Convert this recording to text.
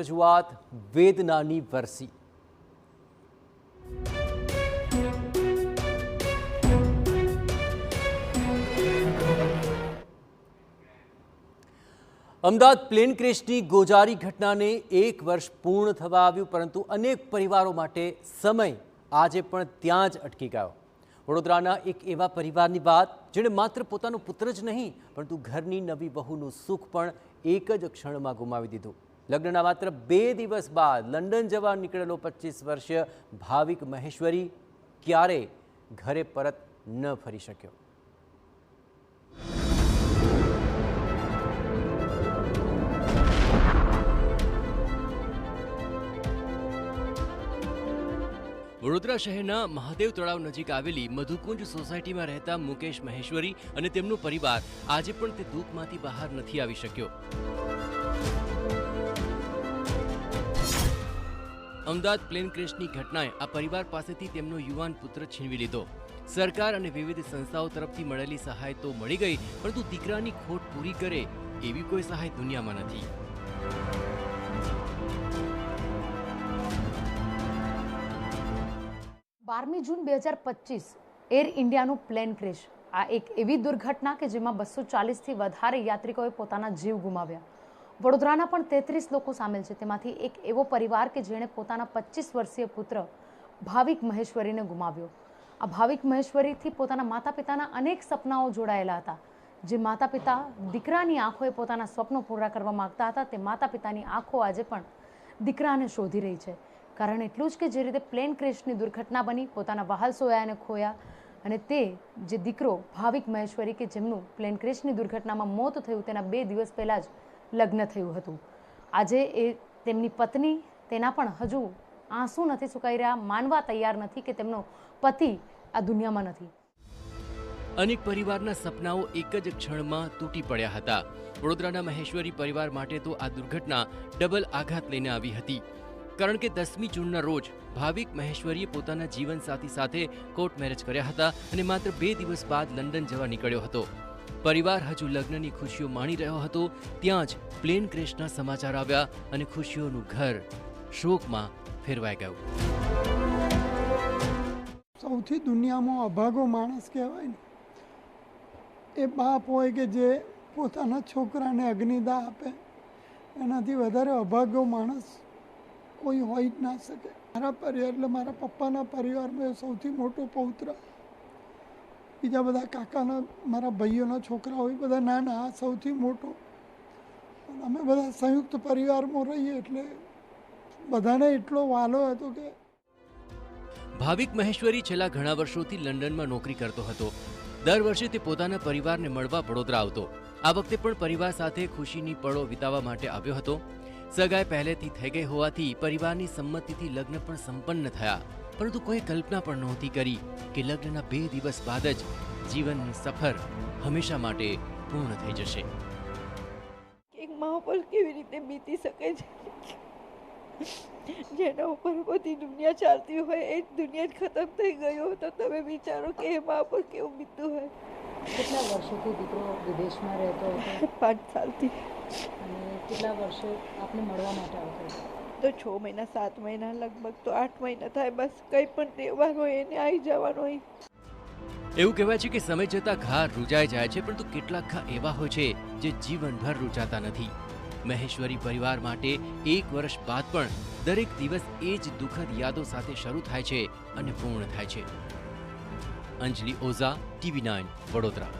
રજૂઆત વેદનાની વરસી। અમદાવાદ પ્લેન ક્રેશની ગોજારી ઘટનાને 1 વર્ષ પૂર્ણ થવા આવ્યું, પરંતુ અનેક પરિવારો માટે સમય આજે પણ ત્યાં જ અટકી ગયો। વડોદરાના એક એવા પરિવારની વાત જેણે માત્ર પોતાનો પુત્ર જ નહીં પરંતુ ઘરની નવી વહુનું સુખ પણ એક જ ક્ષણમાં ગુમાવી દીધું। લગ્નના માત્ર 2 દિવસ બાદ લંડન જવા નીકળેલો 25 વર્ષીય ભાવિક મહેશ્વરી ક્યારેય ઘરે પરત ન ફરી શક્યો। વડોદરા શહેરના મહાદેવ તળાવ નજીક આવેલી મધુકુંજ સોસાયટીમાં રહેતા મુકેશ મહેશ્વરી અને તેમનો પરિવાર આજે પણ તે દુઃખમાંથી બહાર નથી આવી શક્યો। અમદાવાદ પ્લેન ક્રેશની ઘટનાએ આ પરિવાર પાસેથી તેમનો યુવાન પુત્ર છીનવી લીધો। સરકાર અને વિવિધ સંસ્થાઓ તરફથી મળેલી સહાય તો મળી ગઈ, પરંતુ દીકરાની ખોટ પૂરી કરે એવી કોઈ સહાય દુનિયામાં નથી। 12 જૂન 2025 એર ઇન્ડિયાનું પ્લેન ક્રેશ આ એક એવી દુર્ઘટના કે જેમાં 240થી વધારે યાત્રિકોએ પોતાના જીવ ગુમાવ્યા। વડોદરાના પણ 33 લોકો સામેલ છે। તેમાંથી એક એવો પરિવાર કે જેણે પોતાના 25 વર્ષીય પુત્ર ભાવિક મહેશ્વરીને ગુમાવ્યો। આ ભાવિક મહેશ્વરીથી પોતાના માતા પિતાના અનેક સપનાઓ જોડાયેલા હતા। જે માતા પિતા દીકરાની આંખોએ પોતાના સ્વપ્નો પૂરા કરવા માંગતા હતા, તે માતા પિતાની આંખો આજે પણ દીકરાને શોધી રહી છે। કારણ એટલું જ કે જે રીતે પ્લેન ક્રેશની દુર્ઘટના બની, પોતાના વહાલ સોયાને ખોયા, અને તે જે દીકરો ભાવિક મહેશ્વરી કે જેમનું પ્લેન ક્રેશની દુર્ઘટનામાં મોત થયું તેના 2 દિવસ પહેલાં જ લગ્ન થયું હતું। આજે એ તેમની પત્ની તેના પણ હજુ આંસુ નથી સુકાઈ રહ્યા, માનવા તૈયાર નથી કે તેમનો પતિ આ દુનિયામાં નથી। અનેક પરિવારના સપનાઓ એક જ ક્ષણમાં તૂટી પડ્યા હતા। વડોદરાના મહેશ્વરી પરિવાર માટે તો આ દુર્ઘટના ડબલ આઘાત લઈને આવી હતી, કારણ કે 10મી જૂનના રોજ ભાવિક મહેશ્વરીએ પોતાના જીવનસાથી સાથે કોર્ટ મેરેજ કર્યા હતા અને માત્ર 2 દિવસ બાદ લંડન જવા નીકળ્યો હતો। પરિવાર હજુ લગ્નની ખુશીઓ માણી રહ્યો હતો, ત્યાં જ પ્લેન ક્રેશના સમાચાર આવ્યા અને ખુશીઓનું ઘર શોકમાં ફેરવાઈ ગયું। સૌથી દુનિયામાં અભાગો માણસ કહેવાય ને એ બાપ હોય કે જે પોતાના છોકરાને અગ્નિદાહ આપે, એનાથી વધારે અભાગો માણસ કોઈ હોઈ જ ના શકે। મારા પરિવાર એટલે મારા પપ્પાના પરિવારમાં સૌથી મોટો પૌત્ર, બીજા બધા કાકાના મારા ભાઈઓના છોકરાઓ એ બધા નાના, આ સૌથી મોટો। અમે બધા સંયુક્ત પરિવારમાં રહીએ એટલે બધાને એટલો વાલો હતો કે ભાવિક મહેશ્વરી છેલ્લા ઘણા વર્ષોથી લંડનમાં નોકરી કરતો હતો। દર વર્ષે તે પોતાના પરિવારને મળવા વડોદરા આવતો। આ વખતે પણ પરિવાર સાથે ખુશીની પળો વિતાવવા માટે આવ્યો હતો। સગાઈ પહેલેથી થઈ ગઈ હોવાથી પરિવારની સંમતિથી લગ્ન પણ સંપન્ન થયા, પરંતુ કોઈ કલ્પના પણ નહોતી કરી કે લગ્નના 2 દિવસ બાદ જ જીવનની સફર હંમેશા માટે પૂર્ણ થઈ જશે। એક મા પર કેવી રીતે બીતી શકે છે, જેના ઉપર બધી દુનિયા ચાલતી હોય એ જ દુનિયા જ ખતમ થઈ ગયો તો તમે વિચારો કે એ મા પર કેવું બીતું હોય। કેટલા વર્ષોથી દીકરો વિદેશમાં રહેતો હતો? 5 સાલથી। અને કેટલા વર્ષો આપને મળવા માટે આવતો હતો? તો 6 મહિના 7 મહિના, લગભગ તો 8 મહિના થાય। બસ કંઈ પણ તહેવાર હોય એને આવી જવાનું હોય। એવું કહેવાય છે કે સમય જતાં ઘા રૂજાઈ જાય છે, પરંતુ કેટલાક ઘા એવા હોય છે જે જીવનભર રૂજાતા નથી। મહેશ્વરી પરિવાર માટે 1 વર્ષ બાદ પણ દરેક દિવસ એ જ દુઃખદ યાદો સાથે શરૂ થાય છે અને પૂર્ણ થાય છે। અંજલિ ઓઝા, TV9 વડોદરા।